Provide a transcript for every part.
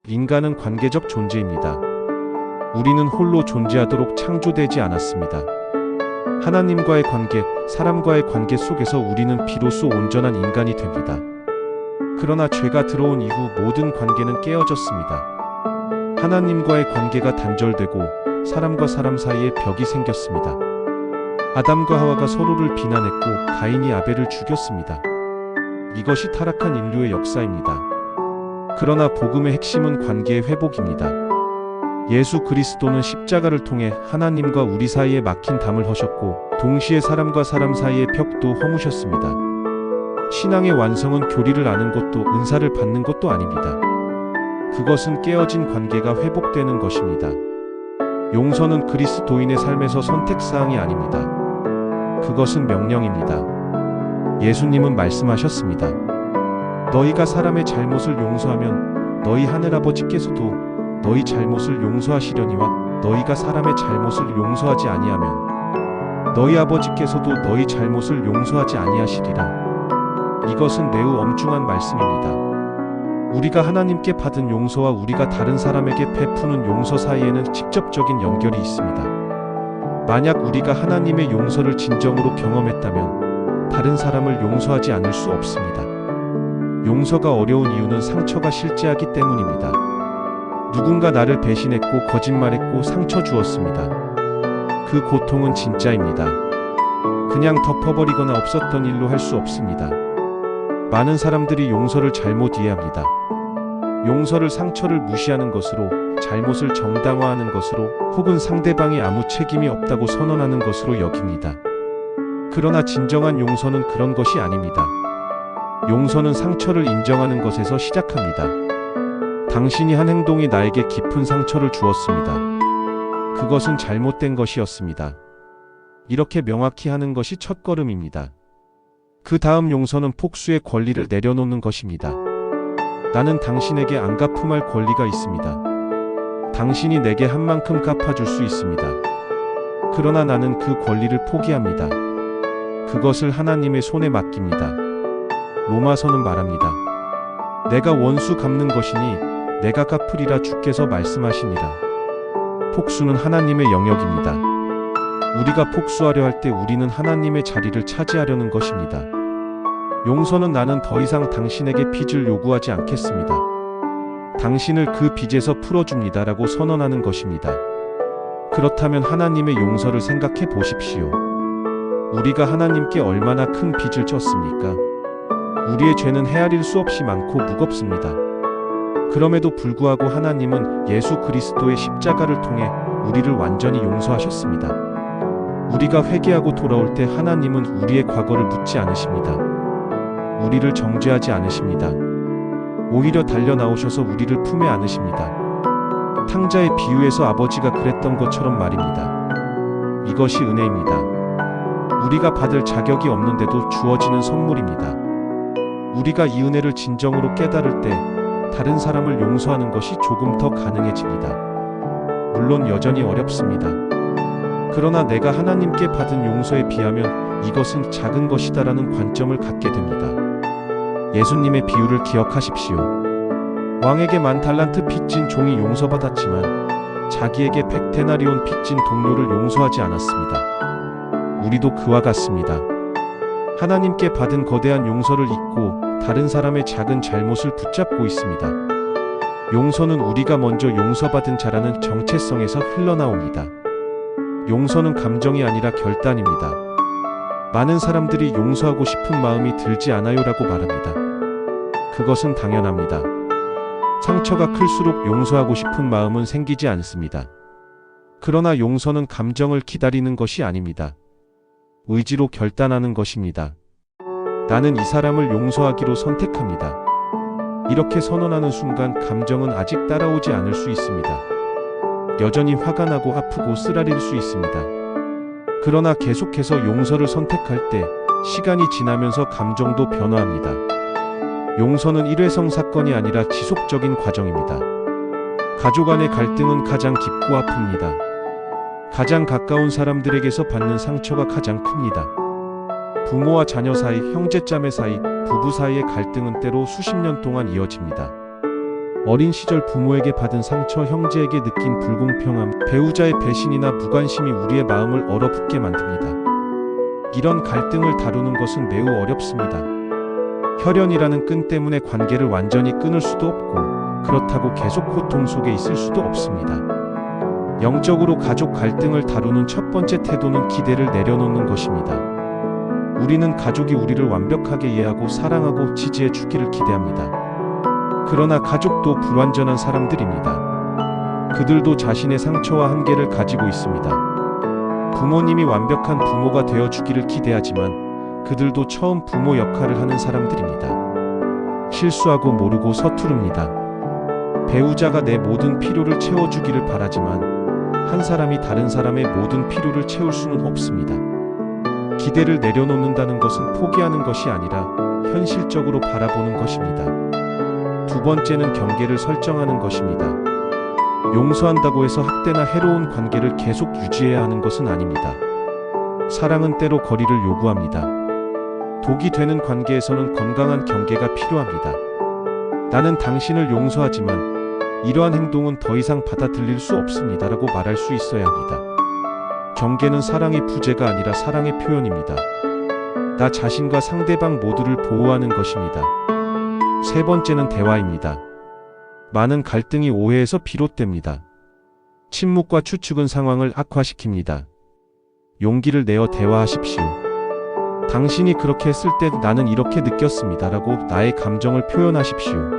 인간은 관계적 존재입니다. 우리는 홀로 존재하도록 창조되지 않았습니다. 하나님과의 관계, 사람과의 관계 속에서 우리는 비로소 온전한 인간이 됩니다. 그러나 죄가 들어온 이후 모든 관계는 깨어졌습니다. 하나님과의 관계가 단절되고 사람과 사람 사이에 벽이 생겼습니다. 아담과 하와가 서로를 비난했고 가인이 아벨을 죽였습니다. 이것이 타락한 인류의 역사입니다. 그러나 복음의 핵심은 관계의 회복입니다. 예수 그리스도는 십자가를 통해 하나님과 우리 사이에 막힌 담을 허셨고 동시에 사람과 사람 사이의 벽도 허무셨습니다. 신앙의 완성은 교리를 아는 것도 은사를 받는 것도 아닙니다. 그것은 깨어진 관계가 회복되는 것입니다. 용서는 그리스도인의 삶에서 선택사항이 아닙니다. 그것은 명령입니다. 예수님은 말씀하셨습니다. 너희가 사람의 잘못을 용서하면 너희 하늘아버지께서도 너희 잘못을 용서하시려니와 너희가 사람의 잘못을 용서하지 아니하면 너희 아버지께서도 너희 잘못을 용서하지 아니하시리라. 이것은 매우 엄중한 말씀입니다. 우리가 하나님께 받은 용서와 우리가 다른 사람에게 베푸는 용서 사이에는 직접적인 연결이 있습니다. 만약 우리가 하나님의 용서를 진정으로 경험했다면 다른 사람을 용서하지 않을 수 없습니다. 용서가 어려운 이유는 상처가 실제하기 때문입니다. 누군가 나를 배신했고 거짓말했고 상처 주었습니다. 그 고통은 진짜입니다. 그냥 덮어버리거나 없었던 일로 할 수 없습니다. 많은 사람들이 용서를 잘못 이해합니다. 용서를 상처를 무시하는 것으로, 잘못을 정당화하는 것으로, 혹은 상대방이 아무 책임이 없다고 선언하는 것으로 여깁니다. 그러나 진정한 용서는 그런 것이 아닙니다. 용서는 상처를 인정하는 것에서 시작합니다. 당신이 한 행동이 나에게 깊은 상처를 주었습니다. 그것은 잘못된 것이었습니다. 이렇게 명확히 하는 것이 첫걸음입니다. 그 다음 용서는 폭수의 권리를 내려놓는 것입니다. 나는 당신에게 안 갚음할 권리가 있습니다. 당신이 내게 한 만큼 갚아줄 수 있습니다. 그러나 나는 그 권리를 포기합니다. 그것을 하나님의 손에 맡깁니다. 로마서는 말합니다. 내가 원수 갚는 것이니 내가 갚으리라 주께서 말씀하시니라. 폭수는 하나님의 영역입니다. 우리가 폭수하려 할 때 우리는 하나님의 자리를 차지하려는 것입니다. 용서는 나는 더 이상 당신에게 빚을 요구하지 않겠습니다. 당신을 그 빚에서 풀어줍니다 라고 선언하는 것입니다. 그렇다면 하나님의 용서를 생각해 보십시오. 우리가 하나님께 얼마나 큰 빚을 졌습니까? 우리의 죄는 헤아릴 수 없이 많고 무겁습니다. 그럼에도 불구하고 하나님은 예수 그리스도의 십자가를 통해 우리를 완전히 용서하셨습니다. 우리가 회개하고 돌아올 때 하나님은 우리의 과거를 묻지 않으십니다. 우리를 정죄하지 않으십니다. 오히려 달려 나오셔서 우리를 품에 안으십니다. 탕자의 비유에서 아버지가 그랬던 것처럼 말입니다. 이것이 은혜입니다. 우리가 받을 자격이 없는데도 주어지는 선물입니다. 우리가 이 은혜를 진정으로 깨달을 때 다른 사람을 용서하는 것이 조금 더 가능해집니다. 물론 여전히 어렵습니다. 그러나 내가 하나님께 받은 용서에 비하면 이것은 작은 것이다라는 관점을 갖게 됩니다. 예수님의 비유를 기억하십시오. 왕에게 10,000달란트 빚진 종이 용서받았지만 자기에게 100데나리온 빚진 동료를 용서하지 않았습니다. 우리도 그와 같습니다. 하나님께 받은 거대한 용서를 잊고 다른 사람의 작은 잘못을 붙잡고 있습니다. 용서는 우리가 먼저 용서받은 자라는 정체성에서 흘러나옵니다. 용서는 감정이 아니라 결단입니다. 많은 사람들이 용서하고 싶은 마음이 들지 않아요라고 말합니다. 그것은 당연합니다. 상처가 클수록 용서하고 싶은 마음은 생기지 않습니다. 그러나 용서는 감정을 기다리는 것이 아닙니다. 의지로 결단하는 것입니다. 나는 이 사람을 용서하기로 선택합니다. 이렇게 선언하는 순간 감정은 아직 따라오지 않을 수 있습니다. 여전히 화가 나고 아프고 쓰라릴 수 있습니다. 그러나 계속해서 용서를 선택할 때 시간이 지나면서 감정도 변화합니다. 용서는 일회성 사건이 아니라 지속적인 과정입니다. 가족 간의 갈등은 가장 깊고 아픕니다. 가장 가까운 사람들에게서 받는 상처가 가장 큽니다. 부모와 자녀 사이, 형제자매 사이, 부부 사이의 갈등은 때로 수십 년 동안 이어집니다. 어린 시절 부모에게 받은 상처, 형제에게 느낀 불공평함, 배우자의 배신이나 무관심이 우리의 마음을 얼어붙게 만듭니다. 이런 갈등을 다루는 것은 매우 어렵습니다. 혈연이라는 끈 때문에 관계를 완전히 끊을 수도 없고, 그렇다고 계속 고통 속에 있을 수도 없습니다. 영적으로 가족 갈등을 다루는 첫 번째 태도는 기대를 내려놓는 것입니다. 우리는 가족이 우리를 완벽하게 이해하고 사랑하고 지지해 주기를 기대합니다. 그러나 가족도 불완전한 사람들입니다. 그들도 자신의 상처와 한계를 가지고 있습니다. 부모님이 완벽한 부모가 되어 주기를 기대하지만 그들도 처음 부모 역할을 하는 사람들입니다. 실수하고 모르고 서투릅니다. 배우자가 내 모든 필요를 채워주기를 바라지만 한 사람이 다른 사람의 모든 필요를 채울 수는 없습니다. 기대를 내려놓는다는 것은 포기하는 것이 아니라 현실적으로 바라보는 것입니다. 두 번째는 경계를 설정하는 것입니다. 용서한다고 해서 학대나 해로운 관계를 계속 유지해야 하는 것은 아닙니다. 사랑은 때로 거리를 요구합니다. 독이 되는 관계에서는 건강한 경계가 필요합니다. 나는 당신을 용서하지만 이러한 행동은 더 이상 받아들일 수 없습니다라고 말할 수 있어야 합니다. 경계는 사랑의 부재가 아니라 사랑의 표현입니다. 나 자신과 상대방 모두를 보호하는 것입니다. 세 번째는 대화입니다. 많은 갈등이 오해에서 비롯됩니다. 침묵과 추측은 상황을 악화시킵니다. 용기를 내어 대화하십시오. 당신이 그렇게 했을 때 나는 이렇게 느꼈습니다라고 나의 감정을 표현하십시오.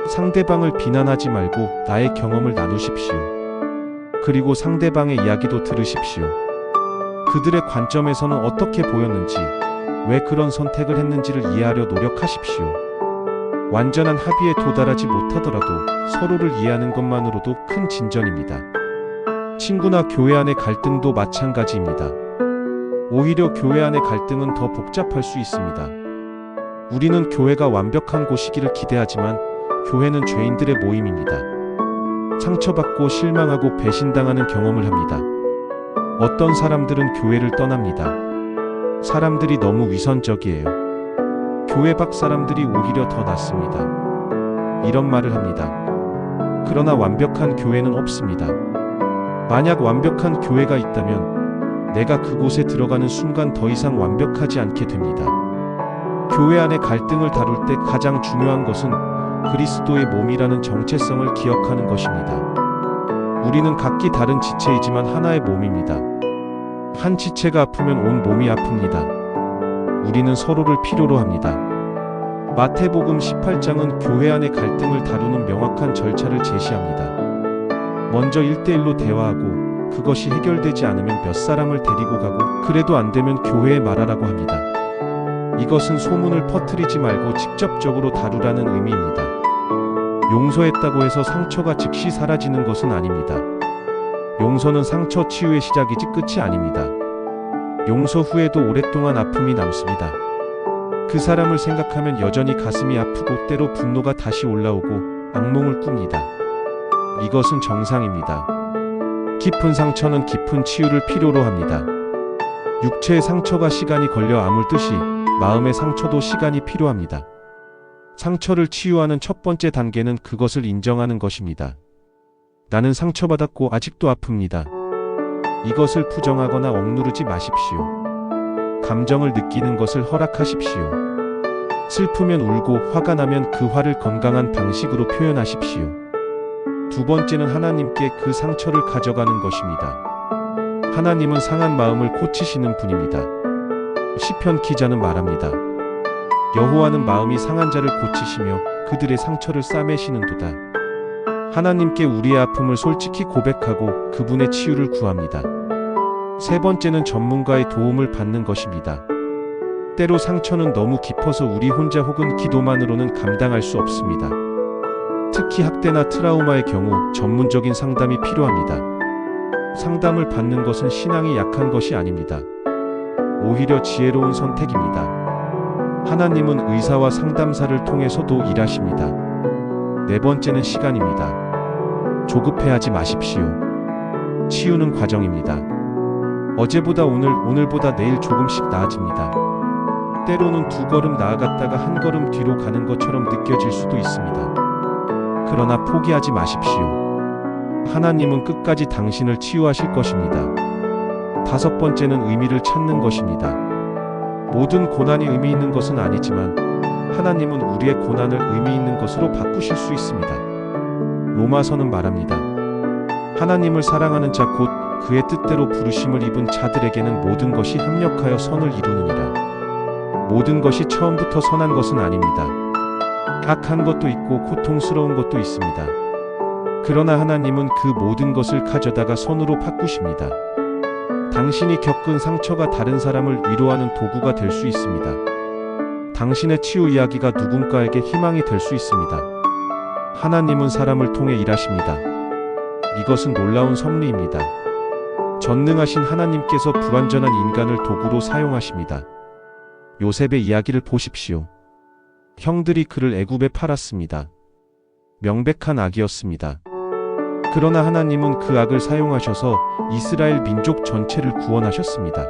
상대방을 비난하지 말고 나의 경험을 나누십시오. 그리고 상대방의 이야기도 들으십시오. 그들의 관점에서는 어떻게 보였는지, 왜 그런 선택을 했는지를 이해하려 노력하십시오. 완전한 합의에 도달하지 못하더라도 서로를 이해하는 것만으로도 큰 진전입니다. 친구나 교회 안의 갈등도 마찬가지입니다. 오히려 교회 안의 갈등은 더 복잡할 수 있습니다. 우리는 교회가 완벽한 곳이기를 기대하지만 교회는 죄인들의 모임입니다. 상처받고 실망하고 배신당하는 경험을 합니다. 어떤 사람들은 교회를 떠납니다. 사람들이 너무 위선적이에요. 교회 밖 사람들이 오히려 더 낫습니다. 이런 말을 합니다. 그러나 완벽한 교회는 없습니다. 만약 완벽한 교회가 있다면 내가 그곳에 들어가는 순간 더 이상 완벽하지 않게 됩니다. 교회 안의 갈등을 다룰 때 가장 중요한 것은 그리스도의 몸이라는 정체성을 기억하는 것입니다. 우리는 각기 다른 지체이지만 하나의 몸입니다. 한 지체가 아프면 온 몸이 아픕니다. 우리는 서로를 필요로 합니다. 마태복음 18장은 교회 안의 갈등을 다루는 명확한 절차를 제시합니다. 먼저 1대1로 대화하고 그것이 해결되지 않으면 몇 사람을 데리고 가고 그래도 안 되면 교회에 말하라고 합니다. 이것은 소문을 퍼뜨리지 말고 직접적으로 다루라는 의미입니다. 용서했다고 해서 상처가 즉시 사라지는 것은 아닙니다. 용서는 상처 치유의 시작이지 끝이 아닙니다. 용서 후에도 오랫동안 아픔이 남습니다. 그 사람을 생각하면 여전히 가슴이 아프고 때로 분노가 다시 올라오고 악몽을 꿉니다. 이것은 정상입니다. 깊은 상처는 깊은 치유를 필요로 합니다. 육체의 상처가 시간이 걸려 아물듯이 마음의 상처도 시간이 필요합니다. 상처를 치유하는 첫 번째 단계는 그것을 인정하는 것입니다. 나는 상처받았고 아직도 아픕니다. 이것을 부정하거나 억누르지 마십시오. 감정을 느끼는 것을 허락하십시오. 슬프면 울고 화가 나면 그 화를 건강한 방식으로 표현하십시오. 두 번째는 하나님께 그 상처를 가져가는 것입니다. 하나님은 상한 마음을 고치시는 분입니다. 시편 기자는 말합니다. 여호와는 마음이 상한 자를 고치시며 그들의 상처를 싸매시는도다. 하나님께 우리의 아픔을 솔직히 고백하고 그분의 치유를 구합니다. 세 번째는 전문가의 도움을 받는 것입니다. 때로 상처는 너무 깊어서 우리 혼자 혹은 기도만으로는 감당할 수 없습니다. 특히 학대나 트라우마의 경우 전문적인 상담이 필요합니다. 상담을 받는 것은 신앙이 약한 것이 아닙니다. 오히려 지혜로운 선택입니다. 하나님은 의사와 상담사를 통해서도 일하십니다. 네 번째는 시간입니다. 조급해하지 마십시오. 치유는 과정입니다. 어제보다 오늘, 오늘보다 내일 조금씩 나아집니다. 때로는 두 걸음 나아갔다가 한 걸음 뒤로 가는 것처럼 느껴질 수도 있습니다. 그러나 포기하지 마십시오. 하나님은 끝까지 당신을 치유하실 것입니다. 다섯 번째는 의미를 찾는 것입니다. 모든 고난이 의미 있는 것은 아니지만 하나님은 우리의 고난을 의미 있는 것으로 바꾸실 수 있습니다. 로마서는 말합니다. 하나님을 사랑하는 자 곧 그의 뜻대로 부르심을 입은 자들에게는 모든 것이 합력하여 선을 이루느니라. 모든 것이 처음부터 선한 것은 아닙니다. 악한 것도 있고 고통스러운 것도 있습니다. 그러나 하나님은 그 모든 것을 가져다가 선으로 바꾸십니다. 당신이 겪은 상처가 다른 사람을 위로하는 도구가 될 수 있습니다. 당신의 치유 이야기가 누군가에게 희망이 될 수 있습니다. 하나님은 사람을 통해 일하십니다. 이것은 놀라운 섭리입니다. 전능하신 하나님께서 불완전한 인간을 도구로 사용하십니다. 요셉의 이야기를 보십시오. 형들이 그를 애굽에 팔았습니다. 명백한 악이었습니다. 그러나 하나님은 그 악을 사용하셔서 이스라엘 민족 전체를 구원하셨습니다.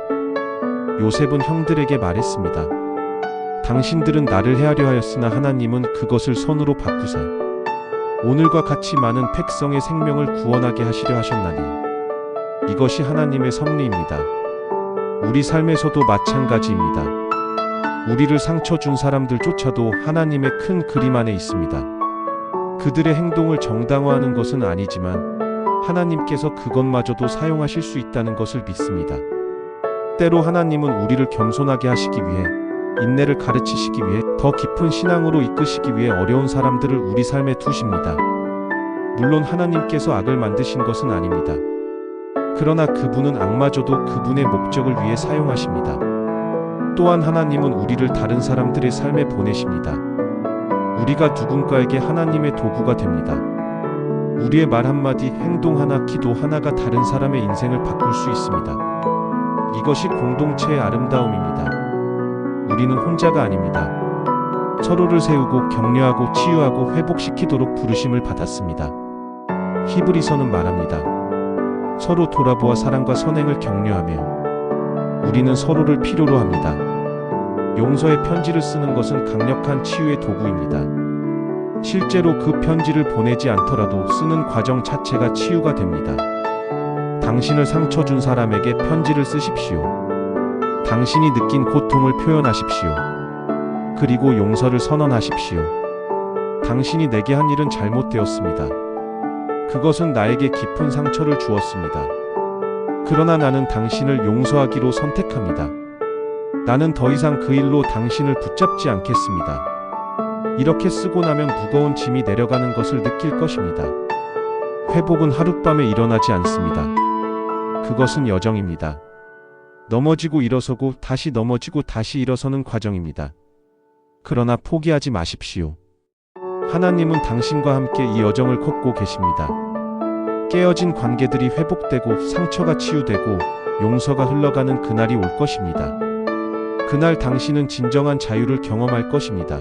요셉은 형들에게 말했습니다. 당신들은 나를 해하려 하였으나 하나님은 그것을 선으로 바꾸사 오늘과 같이 많은 백성의 생명을 구원하게 하시려 하셨나니 이것이 하나님의 섭리입니다. 우리 삶에서도 마찬가지입니다. 우리를 상처 준 사람들조차도 하나님의 큰 그림 안에 있습니다. 그들의 행동을 정당화하는 것은 아니지만 하나님께서 그것마저도 사용하실 수 있다는 것을 믿습니다. 때로 하나님은 우리를 겸손하게 하시기 위해, 인내를 가르치시기 위해, 더 깊은 신앙으로 이끄시기 위해 어려운 사람들을 우리 삶에 두십니다. 물론 하나님께서 악을 만드신 것은 아닙니다. 그러나 그분은 악마저도 그분의 목적을 위해 사용하십니다. 또한 하나님은 우리를 다른 사람들의 삶에 보내십니다. 우리가 누군가에게 하나님의 도구가 됩니다. 우리의 말 한마디, 행동 하나, 기도 하나가 다른 사람의 인생을 바꿀 수 있습니다. 이것이 공동체의 아름다움입니다. 우리는 혼자가 아닙니다. 서로를 세우고 격려하고 치유하고 회복시키도록 부르심을 받았습니다. 히브리서는 말합니다. 서로 돌아보아 사랑과 선행을 격려하며 우리는 서로를 필요로 합니다. 용서의 편지를 쓰는 것은 강력한 치유의 도구입니다. 실제로 그 편지를 보내지 않더라도 쓰는 과정 자체가 치유가 됩니다. 당신을 상처 준 사람에게 편지를 쓰십시오. 당신이 느낀 고통을 표현하십시오. 그리고 용서를 선언하십시오. 당신이 내게 한 일은 잘못되었습니다. 그것은 나에게 깊은 상처를 주었습니다. 그러나 나는 당신을 용서하기로 선택합니다. 나는 더 이상 그 일로 당신을 붙잡지 않겠습니다. 이렇게 쓰고 나면 무거운 짐이 내려가는 것을 느낄 것입니다. 회복은 하룻밤에 일어나지 않습니다. 그것은 여정입니다. 넘어지고 일어서고 다시 넘어지고 다시 일어서는 과정입니다. 그러나 포기하지 마십시오. 하나님은 당신과 함께 이 여정을 걷고 계십니다. 깨어진 관계들이 회복되고 상처가 치유되고 용서가 흘러가는 그날이 올 것입니다. 그날 당신은 진정한 자유를 경험할 것입니다.